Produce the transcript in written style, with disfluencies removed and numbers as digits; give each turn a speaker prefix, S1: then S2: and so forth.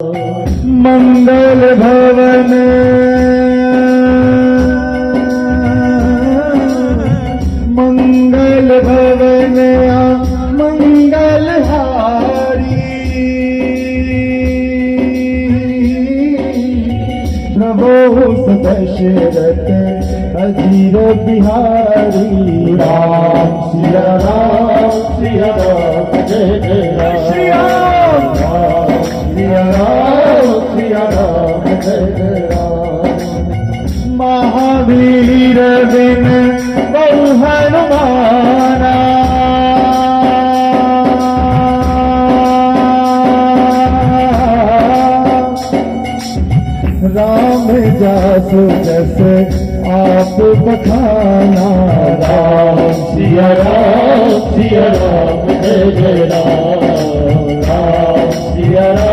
S1: मंगल भवन मंगल भवन मंगल हारी प्रभु दशरथ अजीर बिहारी राम सिया राम सिया राम जय जय राम सिया राम सिया राम जय जय राम महावीर बिन बहु हनुमाना राम जासु जस आप बखाना राम सिया राम जय जय राम राम सिया राम